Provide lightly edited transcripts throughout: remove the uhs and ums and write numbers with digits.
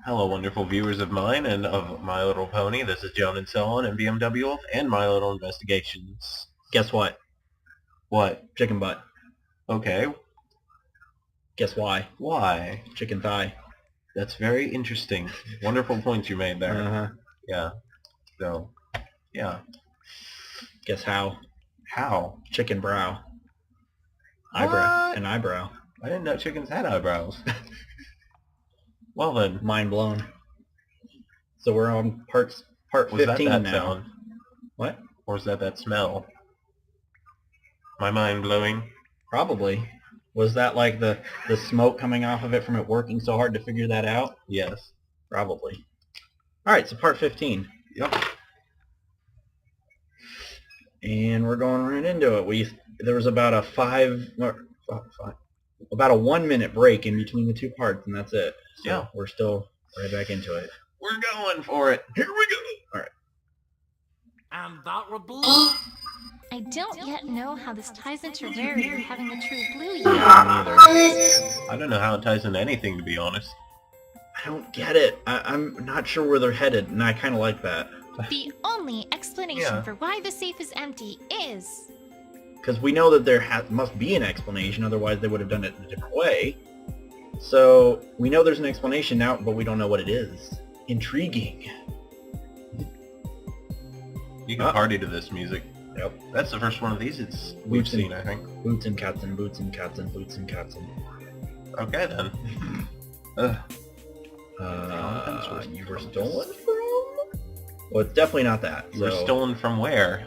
Hello, wonderful viewers of mine and of My Little Pony. This is Joan and So On and BMW Wolf and My Little Investigations. Guess what? What? Chicken butt. Okay. Guess why? Why? Chicken thigh. That's very interesting. Wonderful points you made there. Uh-huh. Yeah. So, yeah. Guess how? How? Chicken brow. What? An eyebrow. I didn't know chickens had eyebrows. Well then. Mind blown. So we're on part Was 15 that now. sound? What? Or was that smell? My mind blowing. Probably. Was that like the smoke coming off of it from it working so hard to figure that out? Yes. Probably. Alright, so part 15. Yep. And we're going right into it. There was about a about a 1 minute break in between the two parts, and that's it. So yeah. We're still right back into it. We're going for it. Here we go. Alright. And that would be... I don't yet know how this ties into Rarity having the true blue yet. I don't know how it ties into anything, to be honest. I don't get it. I'm not sure where they're headed, and I kind of like that. The only explanation for why the safe is empty is... Because we know that there must be an explanation, otherwise they would have done it in a different way. So, we know there's an explanation now, but we don't know what it is. Intriguing. You can party to this music. Yep. That's the first one of these we've seen, I think. Boots and cats and boots and cats and boots and cats and... Okay, then. You were stolen from? Well, it's definitely not that. You were stolen from where?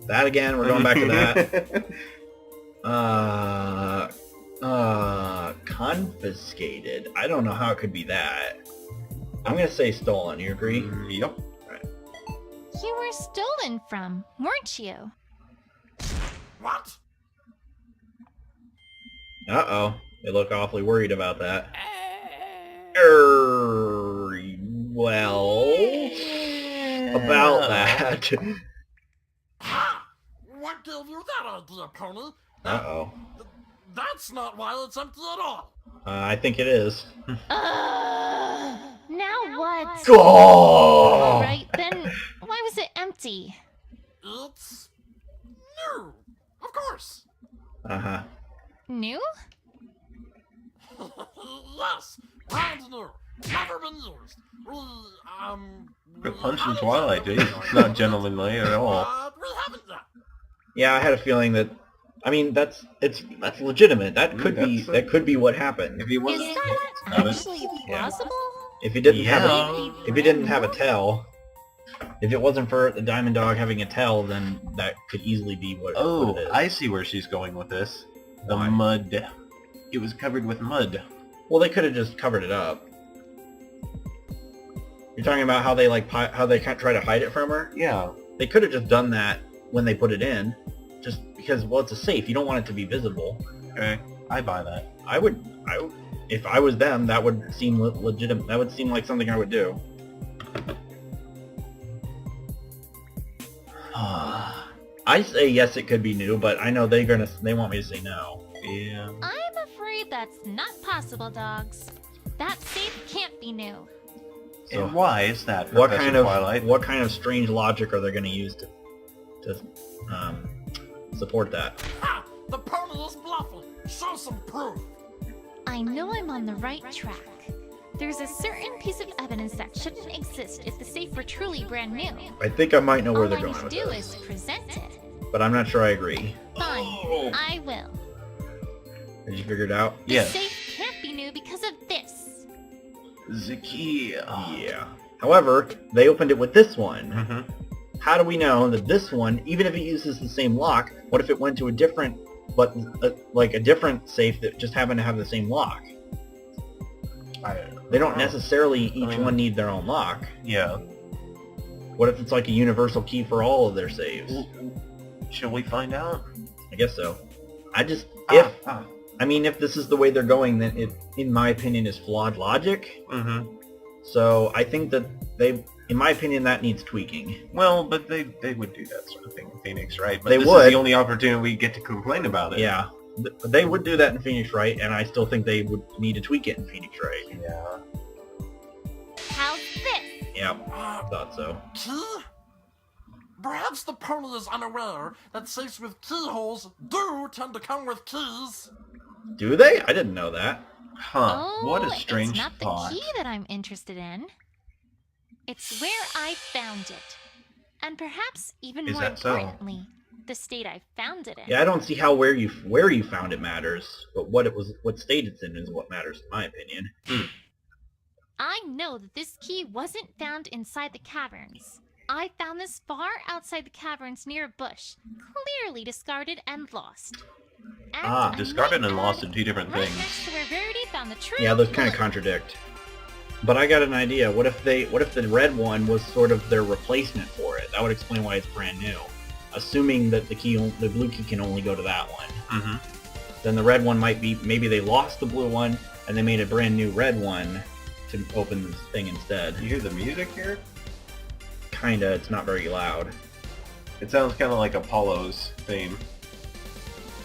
That again, we're going back to that. Confiscated. I don't know how it could be that. I'm gonna say stolen. You agree? Yep. You were stolen from, weren't you? What? Uh-oh. They look awfully worried about that. Well... About that. Ha! What gave you that idea, Pony? Uh-oh. That's not why it's empty at all. I think it is. Now what? Oh! Alright, then why was it empty? It's... new. Of course. Uh-huh. New? Yes. Brand new. Never been used. Quit punching Twilight, dude. It's not gentlemanly at all. We haven't yet. Yeah, I had a feeling that... I mean, that's legitimate. That could be what happened. If he Is wasn't... that actually plausible? If he didn't have a tail, if it wasn't for the Diamond Dog having a tail, then that could easily be what it is. I see where she's going with this. The Why? mud. It was covered with mud. Well, they could have just covered it up. You're talking about how they try to hide it from her? Yeah. They could have just done that when they put it in, just because, well, it's a safe. You don't want it to be visible. Okay. I buy that. I would, if I was them, that would seem legitimate. That would seem like something I would do. I say yes, it could be new, but I know they want me to say no. Yeah. I'm afraid that's not possible, dogs. That safe can't be new. So, and why is that, what Professor Twilight? What kind of strange logic are they going to use to support that? Ha! The pony is bluffing. Show some proof. I know I'm on the right track. There's a certain piece of evidence that shouldn't exist if the safe were truly brand new. I think I might know where All they're I going need with to do this, is present it. but I'm not sure I agree. Fine, I will. Did you figure it out? The Yes. safe can't be new because of this. Zakia. Yeah. However, they opened it with this one. Mm-hmm. How do we know that this one, even if it uses the same lock, what if it went to a different, like a different safe that just happened to have the same lock? They don't necessarily each one need their own lock. Yeah. What if it's like a universal key for all of their saves? Shall we find out? I guess so. I mean, if this is the way they're going, then it, in my opinion, is flawed logic. Mm-hmm. So I think that in my opinion, that needs tweaking. Well, but they would do that sort of thing in Phoenix, right? But They this would. is the only opportunity we get to complain about it. Yeah. They would do that in Phoenix Wright, and I still think they would need to tweak it in Phoenix Wright. Yeah. Yep, Uh, thought so. key? Perhaps the pony is unaware that safes with keyholes do tend to come with keys. Do they? I didn't know that. Huh. What a Oh, strange it's not thought. the key that I'm interested in. It's where I found it. And perhaps even Is more that so? importantly, the state I found it in. Yeah, I don't see how where you found it matters, but what state it's in is what matters, in my opinion. I know that this key wasn't found inside the caverns. I found this far outside the caverns near a bush, clearly discarded and lost. And Ah, I Discarded might and lost add, are two different right things. next to where Verity found the true Yeah, those kind of blue. contradict. But I got an idea. What if the red one was sort of their replacement for it? That would explain why it's brand new. Assuming that the blue key can only go to that one. Mm-hmm. Then the red one might be, maybe they lost the blue one and they made a brand new red one to open this thing instead. You hear the music here? Kinda, it's not very loud. It sounds kind of like Apollo's theme.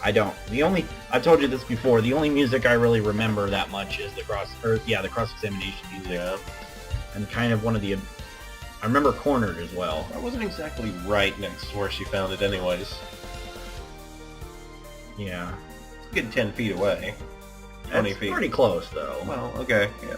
I don't. I've told you this before, the only music I really remember that much is the cross-examination music. Yeah. And kind of I remember Cornered as well. I wasn't exactly right next to where she found it anyways. Yeah. It's a good 10 feet away. 20 That's feet. pretty close, though. Well, okay, yeah.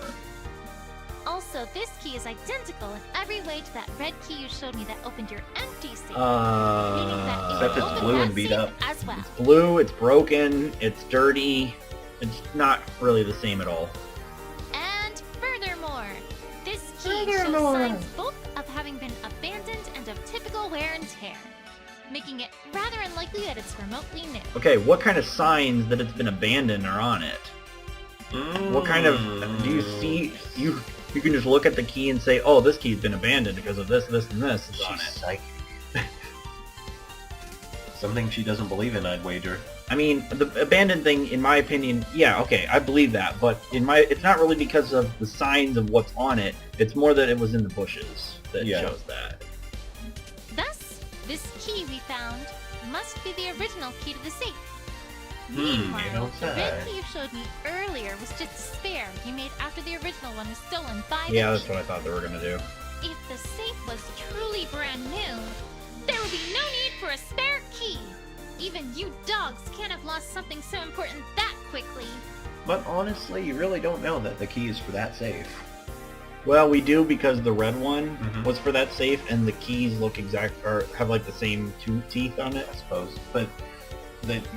Also, this key is identical in every way to that red key you showed me that opened your empty safe. Meaning that it Except can it's open blue that and beat safe up. as well. Blue, it's broken, it's dirty, it's not really the same at all. And furthermore, this key shows signs both of having been abandoned and of typical wear and tear, making it rather unlikely that it's remotely new. Okay, what kind of signs that it's been abandoned are on it? What kind of, do you see, you can just look at the key and say, oh, this key's been abandoned because of this, this, and this is on She's it. psychic. Something she doesn't believe in, I'd wager. I mean, the abandoned thing, in my opinion, yeah, okay, I believe that, but it's not really because of the signs of what's on it, it's more that it was in the bushes that shows that. Thus, this key we found must be the original key to the safe. You Meanwhile, don't the red say. key you showed me earlier was just a spare you made after the original one was stolen by Yeah, the that's what I thought they were gonna do. If the safe was truly brand new, there would be no need for a spare key. Even you dogs can't have lost something so important that quickly. But honestly, you really don't know that the key is for that safe. Well, we do because the red one Mhm. was for that safe, and the keys look or have like the same two teeth on it. I suppose. But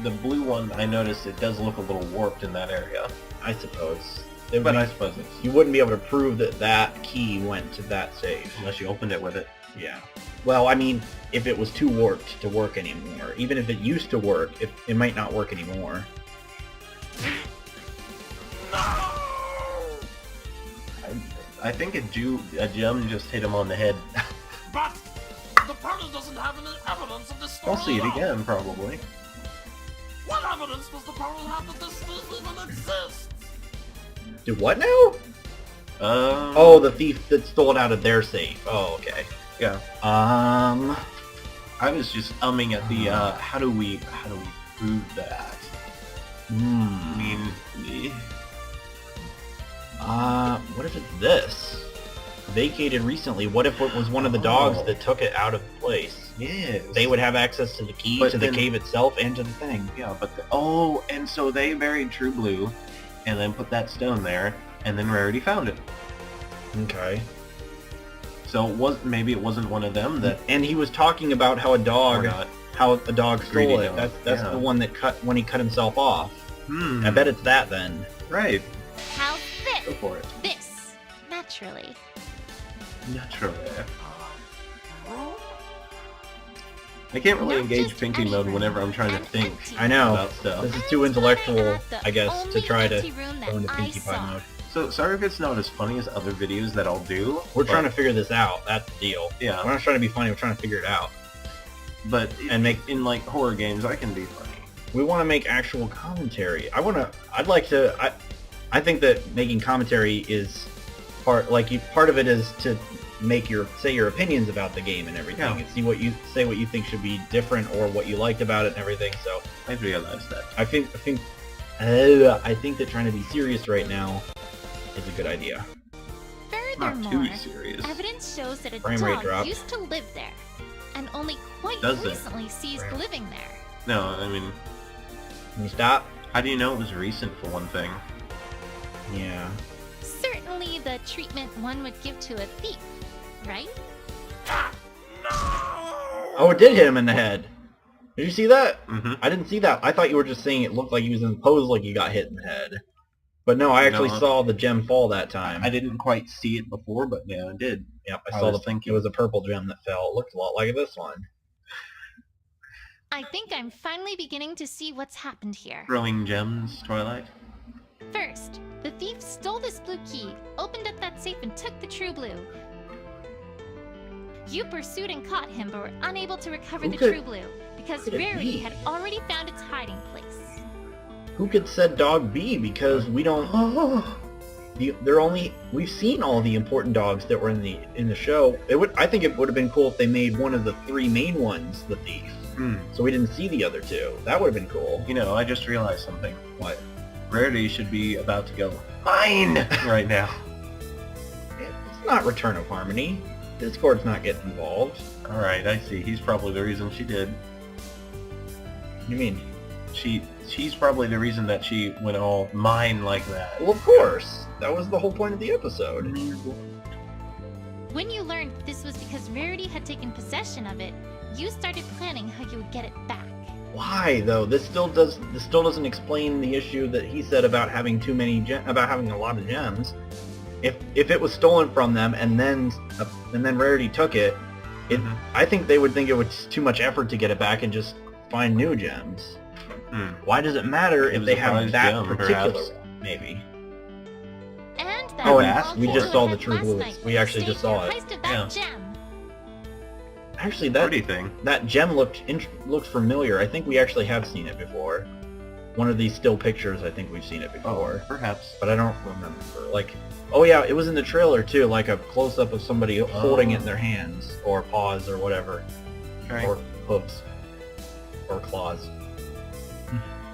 the blue one, I noticed it does look a little warped in that area. I suppose. But I suppose it's... You wouldn't be able to prove that that key went to that safe. Unless you opened it with it. Yeah. Well, I mean, if it was too warped to work anymore, even if it used to work, it might not work anymore. I think a gem just hit him on the head. But the pony doesn't have any evidence of this story. I'll see it at all. again, probably. What evidence does the pony have that this thief even exists? Do what now? Oh, the thief that stole it out of their safe. Oh, okay. yeah. I was just umming at the, how do we prove that? I mean, what if it's this? Vacated recently. What if it was one of the dogs that took it out of place? yes. They would have access to the key, But to the then- cave itself, and to the thing. Yeah, but and so they buried True Blue, and then put that stone there, and then Rarity found it. Okay. So maybe it wasn't one of them that... And he was talking about how a dog, Or not. how a dog Greedy stole it. dog, That's yeah. the one that when he cut himself off. I bet it's that then. Right. How's Go this? for it. This, naturally. Naturally. Room? I can't really Not engage just thinking any mode room, whenever I'm trying to an think empty I know. about stuff. This is That's too why intellectual, not the I guess, to only try to empty room that go into I Pinkie Pie saw. mode. So sorry if it's not as funny as other videos that I'll do. We're but- trying to figure this out. That's the deal. Yeah. We're not trying to be funny. We're trying to figure it out. But And make. in like horror games, I can be funny. We want to make actual commentary. I'd like to. I think that making commentary is part of it is to make say your opinions about the game and everything, Yeah. and see what you think should be different or what you liked about it and everything. So I realized that. I think that trying to be serious right now is a good idea. Not Furthermore, too serious. evidence shows that a Frame rate dog dropped. used to live there, and only quite Does it? recently ceased living there. No, I mean, Can you stop? how do you know it was recent for one thing? Yeah. Certainly the treatment one would give to a thief, right? No! Oh, it did hit him in the head. Did you see that? Mm-hmm. I didn't see that. I thought you were just saying it looked like he was in the pose like he got hit in the head. But no, I actually No. saw the gem fall that time. I didn't quite see it before, but yeah, I did. Yep, I I saw was the thinking. It was a purple gem that fell. It looked a lot like this one. I think I'm finally beginning to see what's happened here. Throwing gems, Twilight. First, the thief stole this blue key, opened up that safe, and took the true blue. You pursued and caught him, but were unable to recover Who the could- true blue because could it Rarity be? had already found its hiding place. Who could said dog be? Because we don't. We've seen all the important dogs that were in the show. I think it would have been cool if they made one of the 3 main ones the thief. So we didn't see the other 2. That would have been cool. You know, I just realized something. What? Rarity should be about to go mine right now. It's not Return of Harmony. Discord's not getting involved. All right, I see. He's probably the reason she did. What do you mean? She's probably the reason that she went all mine like that. Well, of course. That was the whole point of the episode. When you learned that this was because Rarity had taken possession of it, you started planning how you would get it back. Why though? This still doesn't explain the issue that he said about having about having a lot of gems. If it was stolen from them and then Rarity took it, I think they would think it was too much effort to get it back and just find new gems. Why does it matter It if was they a have prized that gem, particular perhaps. one? Maybe. And that Oh, was and all we you just saw the had true last blues. night We when actually you just saw staged it. your heist of that gem. Actually, Pretty thing. that gem looked familiar. I think we actually have seen it before. One of these still pictures, I think we've seen it before. Perhaps. But I don't remember. Like, oh yeah, it was in the trailer too, like a close-up of somebody holding it in their hands, or paws, or whatever. Okay. Or hooves. Or claws.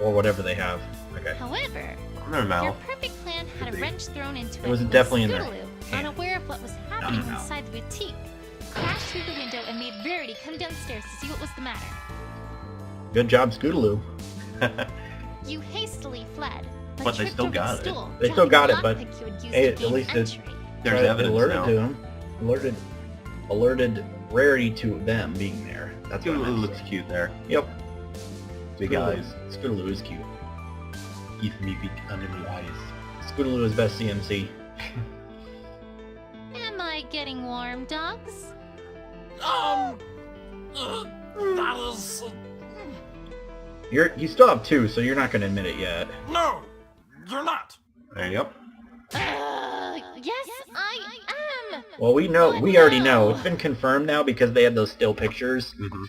Or whatever they have. Okay. However, Their your mouth. perfect plan had Could a be. wrench thrown into it. It was when definitely in their Scootaloo, hand. unaware of what was happening no. inside the boutique, crashed through the window and made Rarity come downstairs to see what was the matter. Good job, Scootaloo. You hastily fled, But they tripped still over the got it. stool, They still got it, but, dropping the lockpick you had used hey, to at gain least it- entry. There's Tried- evidence alerted now. to him. Alerted Rarity to them being there. That's what I Scootaloo meant to looks say. cute there. Yep. Big Scootaloo. eyes. Scootaloo is cute. Give me big under the eyes. Scootaloo is best CMC. Am I getting warm, dogs? That is... You still have 2, so you're not going to admit it yet. No, you're not. Yep. Yes, I am! Well, we already know. It's been confirmed now because they had those still pictures. Mhm.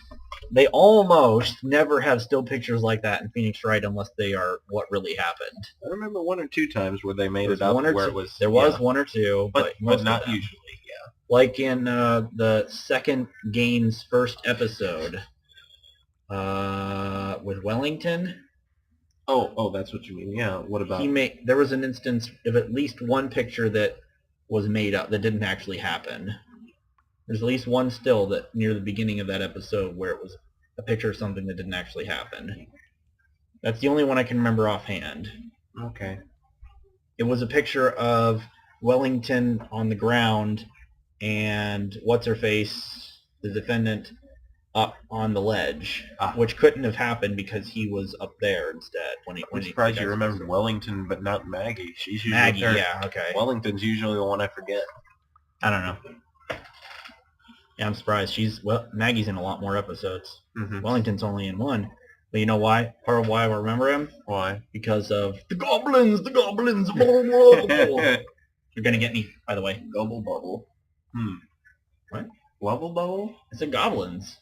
They almost never have still pictures like that in Phoenix Wright unless they are what really happened. I remember 1 or 2 times where they made There was it up one or where two- it was... There was yeah. 1 or 2, But most of not them. usually, yeah. Like in the second game's first episode with Wellington. Oh, that's what you mean. Yeah, what about... There was an instance of at least one picture that was made up that didn't actually happen. There's at least one still that near the beginning of that episode where it was a picture of something that didn't actually happen. That's the only one I can remember offhand. Okay. It was a picture of Wellington on the ground and what's-her-face, the defendant, up on the ledge, which couldn't have happened because he was up there instead. I'm surprised you remembered Wellington, but not Maggie. She's usually Maggie, or yeah, okay. Wellington's usually the one I forget. I don't know. Yeah, I'm surprised. Maggie's in a lot more episodes. Mm-hmm. Wellington's only in 1. But you know why? Part of why I remember him? Why? Because of the goblins, blah, blah, blah, blah. You're gonna get me, by the way. Gobble bubble. What? Wubble bubble? It's the goblins.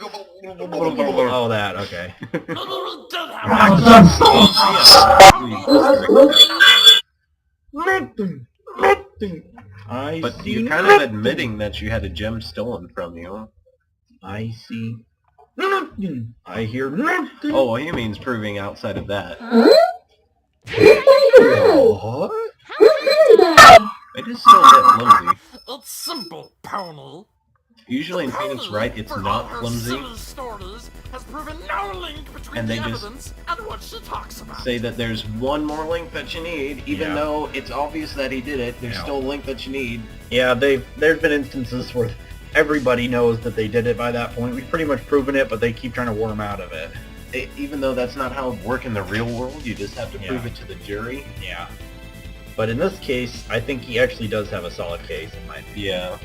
Oh, Oh, that, okay. Maybe we did have I But see you're kind of admitting that you had a gem stolen from you. I see nothing. I hear nothing. Oh, well, he means proving outside of that. What? How It is still a bit flimsy. It's simple, Pony. Usually in Phoenix Pony, Wright, it's for all not her flimsy. silly stories, has proven no link between And the they just evidence and what she talks about. Say that there's one more link that you need, even Yeah. though it's obvious that he did it. There's Yeah. still a link that you need. Yeah, there's been instances where everybody knows that they did it by that point. We've pretty much proven it, but they keep trying to worm out of it. Even though that's not how it works in the real world, you just have to prove Yeah. it to the jury. Yeah. But in this case, I think he actually does have a solid case, in my opinion. Yeah.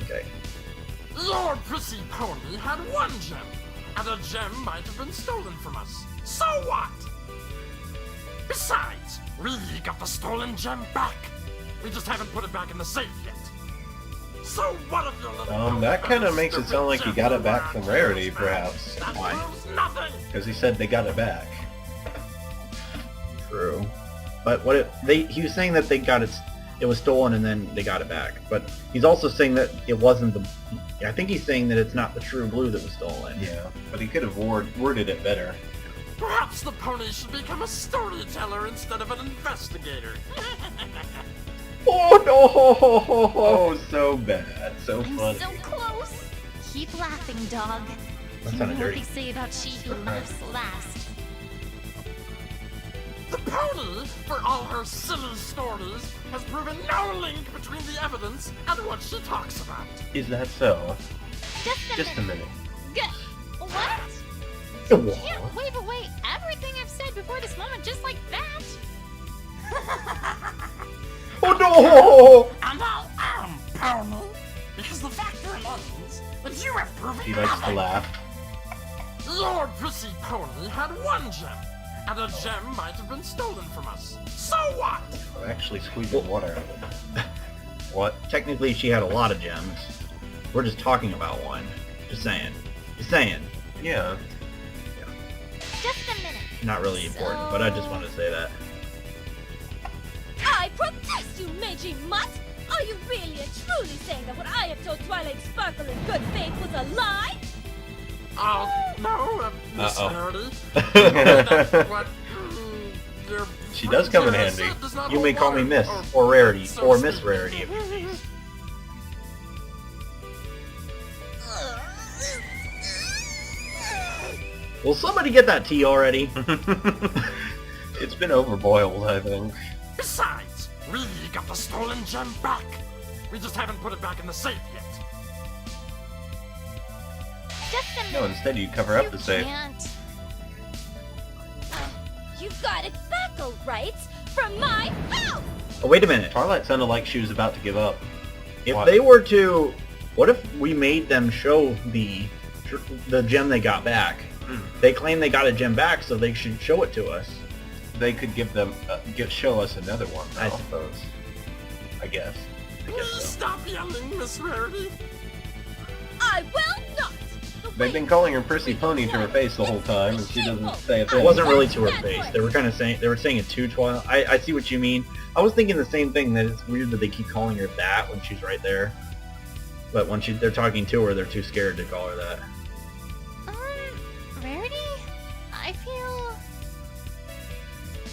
Okay. Your prissy pony had one gem, and a gem might have been stolen from us. So what? Besides, we got the stolen gem back. We just haven't put it back in the safe yet. So what if your little That kind of makes it sound like you got it back from Rarity, That perhaps. Why? proves nothing. Because he said they got it back. True. But he was saying that it was stolen and then they got it back. But he's also saying that it wasn't I think he's saying that it's not the true blue that was stolen. Yeah. But he could have worded it better. Perhaps the pony should become a storyteller instead of an investigator. Oh no! Oh, so bad. So I'm funny. so close. Keep laughing, dog. That You sounded know what dirty. they say about she who laughs last. The pony, for all her silly stories, has proven no link between the evidence and what she talks about. Is that so? Just Just a minute. What? What? You can't wave away everything I've said before this moment just like that. Oh no! And I am pony, because the fact remains that you have proven He likes to nothing. laugh. Your prissy pony had one gem, and a gem might have been stolen from us. So what? I'm actually squeezing water out of it. What? Technically, she had a lot of gems. We're just talking about one. Just saying. Just saying. Yeah. Just a minute. Not really important, but I just wanted to say that. I protest you, Meiji Mutt! Are you really and truly saying that what I have told Twilight Sparkle in good faith was a lie? No, Miss Uh-oh. Rarity. What? Your She does come in friend handy. does not You hold may call me water, Miss, or Rarity, so or to Miss speak. Rarity if you please. Will somebody get that tea already? It's been overboiled, I think. Besides, we got the stolen gem back. We just haven't put it back in the safe yet. Just a minute. No, instead you cover up You the safe. can't. You got it back, all right? From my house! Oh, wait a minute. Twilight sounded like she was about to give up. If What? they were to... What if we made them show the gem they got back? They claim they got a gem back, so they should show it to us. They could give them, show us another one, I though. suppose. I guess. Please so. stop yelling, Miss Rarity. I will not! The They've way been calling her Prissy Pony to her face the whole time, and she doesn't say a It thing. wasn't really to her face. They were kind of saying it to Twilight. I see what you mean. I was thinking the same thing, that it's weird that they keep calling her that when she's right there. But when they're talking to her, they're too scared to call her that. Rarity? I feel...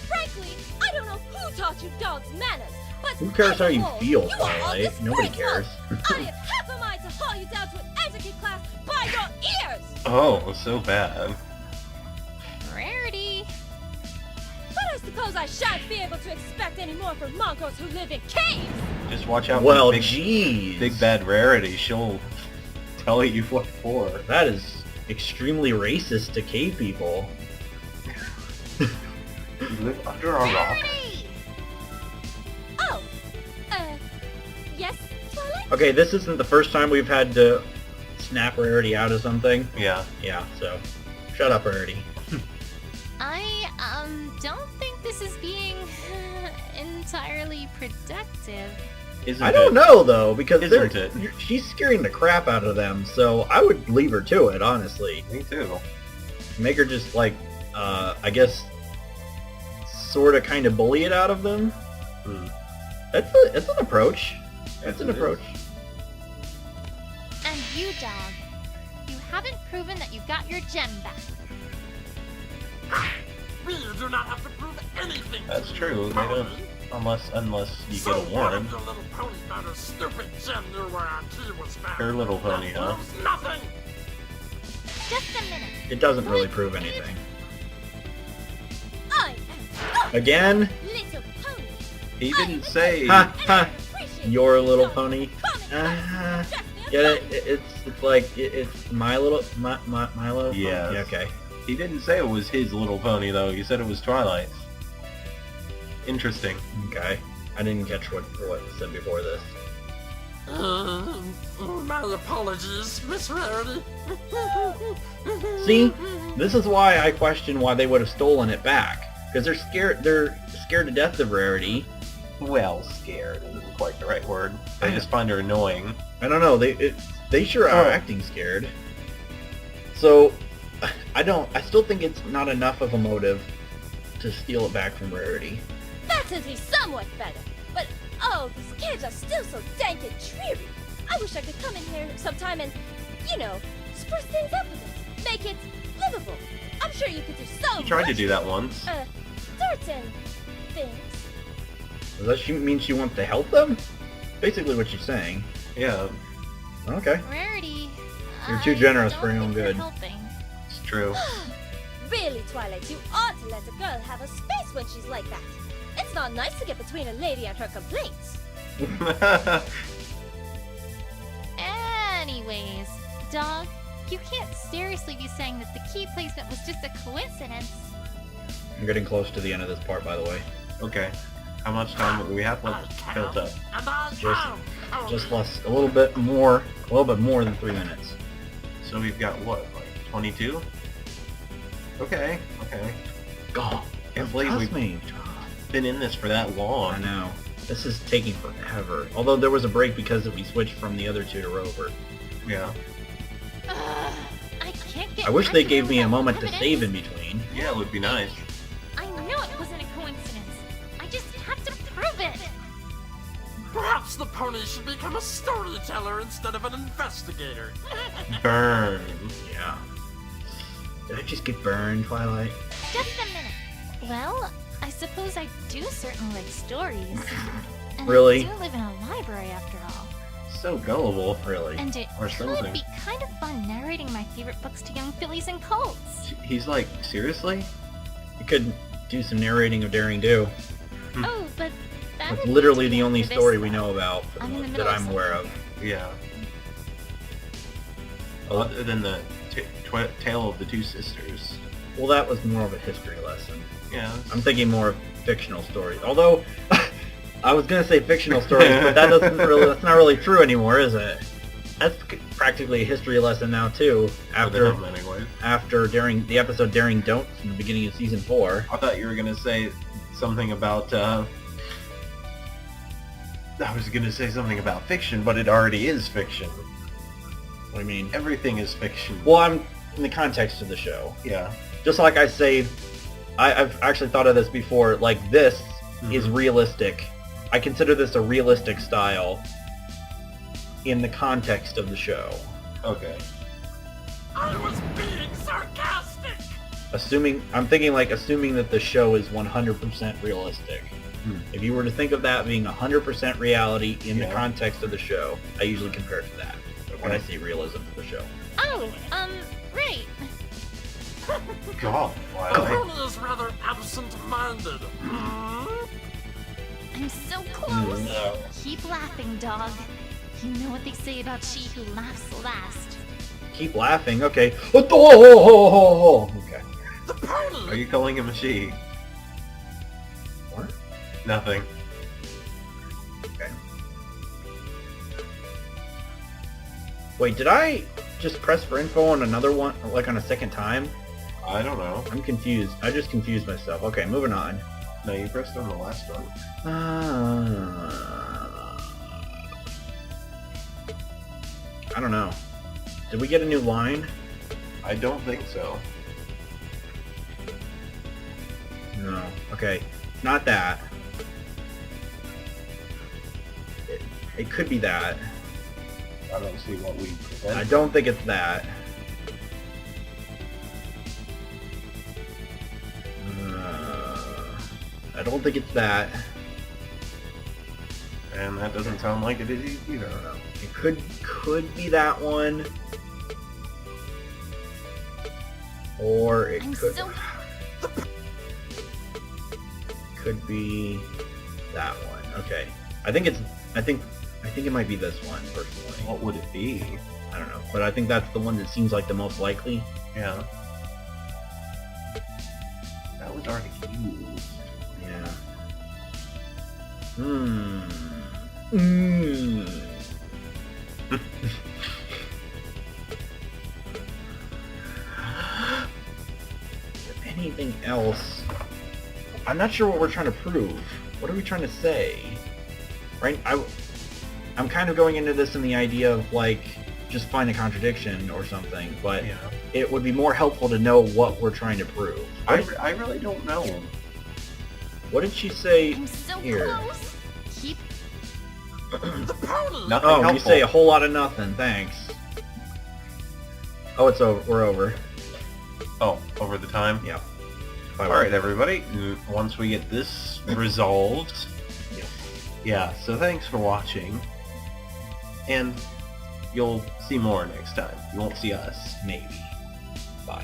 Frankly, I don't know who taught you dogs manners, but Who cares as how a you whole, feel, you are all Twilight? Nobody cares. disgraceful. I have half a mind to haul you down to an etiquette class by your ears! Oh, so bad. Rarity. But I suppose I shan't be able to expect any more from mongrels who live in caves! Just watch out Well, for jeez. big bad Rarity. She'll tell you what for. That is extremely racist to cave people. You live under a rock. Rarity! Oh, yes, Twilight? Okay, this isn't the first time we've had to snap Rarity out of something. Yeah. Yeah, so shut up, Rarity. I, don't think this is being entirely productive. Isn't I don't it? know though, because Isn't it? she's scaring the crap out of them. So I would leave her to it, honestly. Me too. Make her just like, I guess, sort of, kind of bully it out of them. Hmm. That's an approach. That's Yes, an it is. approach. And you, dog. You haven't proven that you got your gem back. We do not have to prove anything. That's to true, you, they Pony. don't. Unless you So get a what one. if your little pony found a stupid gem near where our key was found? Her little pony, That huh? proves nothing! Just a minute. It doesn't really prove anything. I am Again? little pony. He didn't say. Ha And I ha! appreciate Your little your pony. comment. Ah, get it? It's like it's my little my little. Yes. Pony? Yeah, okay. He didn't say it was his little pony though. He said it was Twilight's. Interesting. Okay. I didn't catch what was said before this. My apologies, Miss Rarity. See, this is why I question why they would have stolen it back. Because they're scared. They're scared to death of Rarity. Well, scared isn't quite the right word. I just find her annoying. I don't know. They sure are acting scared. So, I still think it's not enough of a motive to steal it back from Rarity. That's at least somewhat better. But oh, these kids are still so dank and dreary. I wish I could come in here sometime and, you know, spruce things up a bit, make it livable. I'm sure you could do so He tried to much. do that once. Certain things. Does that mean she wants to help them? Basically what she's saying. Yeah, Okay. Rarity. You're too I generous don't for your own think you're good. helping. it's true. Really, Twilight, you ought to let a girl have a space when she's like that. It's not nice to get between a lady and her complaints. Anyways, dog, you can't seriously be saying that the key placement was just a coincidence. I'm getting close to the end of this part, by the way. Okay. How much time do we have left built up? And I Just- am Just less, a little bit more than 3 minutes. So we've got what, like 22? Okay. God, Can't believe we've me. been in this for that I long. know. This is taking forever. Although there was a break because we switched from the other two to Rover. Yeah. Ugh, I can't get. I wish they accurate gave me a without moment to evidence. save in between. Yeah, it would be nice. I knew it wasn't a coincidence. I just have to prove it. Perhaps the pony should become a storyteller instead of an investigator. Burn. Yeah. Did I just get burned, Twilight? Just a minute. Well, I suppose I do certainly like stories. And Really? I do live in a library after all. So gullible. Really? And it Or could something. be kind of fun narrating my favorite books to young fillies and colts. He's like, seriously? You could do some narrating of Daring Do. Oh, but that That's would be literally too the young only for this story we stuff. know about for the I'm in the most- middle that of I'm aware of. Yeah. Other than the Tale of the Two Sisters. Well, that was more of a history lesson. Yeah. I'm thinking more of fictional stories. Although, I was gonna say fictional stories, but that's not really true anymore, is it? That's practically a history lesson now too. For them anyway. After the episode Daring Don'ts in the beginning of season 4. I thought you were gonna say something about. I was gonna say something about fiction, but it already is fiction. What do you mean? Everything is fiction. Well, I'm in the context of the show. Yeah. Just like I say, I've actually thought of this before. Like this is realistic. I consider this a realistic style in the context of the show. Okay. I was being sarcastic! I'm thinking assuming that the show is 100% realistic. If you were to think of that being 100% reality in the Yeah. context of the show, I usually compare it to that when I Okay. see realism for the show. Oh, right. God. The Why? pony is rather absent-minded. Hmm? I'm so close. No. Keep laughing, dog. You know what they say about she who laughs last. Keep laughing. Okay. Okay. The pony! Are you calling him a she? What? Nothing. Okay. Wait, did I just press for info on another one, like on a second time? I don't know. I'm confused. I just confused myself. Okay, moving on. No, you pressed on the last one. I don't know. Did we get a new line? I don't think so. No. Okay. Not that. It could be that. I don't see what we I present. don't think it's that. I don't think it's that. And that doesn't sound like it is either. It could be that one. Or it I'm could so could be that one. Okay. I think it might be this one personally. What would it be? I don't know, but I think that's the one that seems like the most likely. Yeah. That was already used. Yeah. Anything else? I'm not sure what we're trying to prove. What are we trying to say? Right? I'm kind of going into this in the idea of like just find a contradiction or something, but Yeah. it would be more helpful to know what we're trying to prove. I really don't know. What did she say? I'm so Here. close. Keep The ponies! Nothing Oh, you helpful. say a whole lot of nothing. Thanks. Oh, it's over. We're over. Oh, over the time? Yeah. Alright, everybody. Once we get this resolved... Yeah. Yeah, so thanks for watching. And you'll see more next time. You won't see us. Maybe. Bye.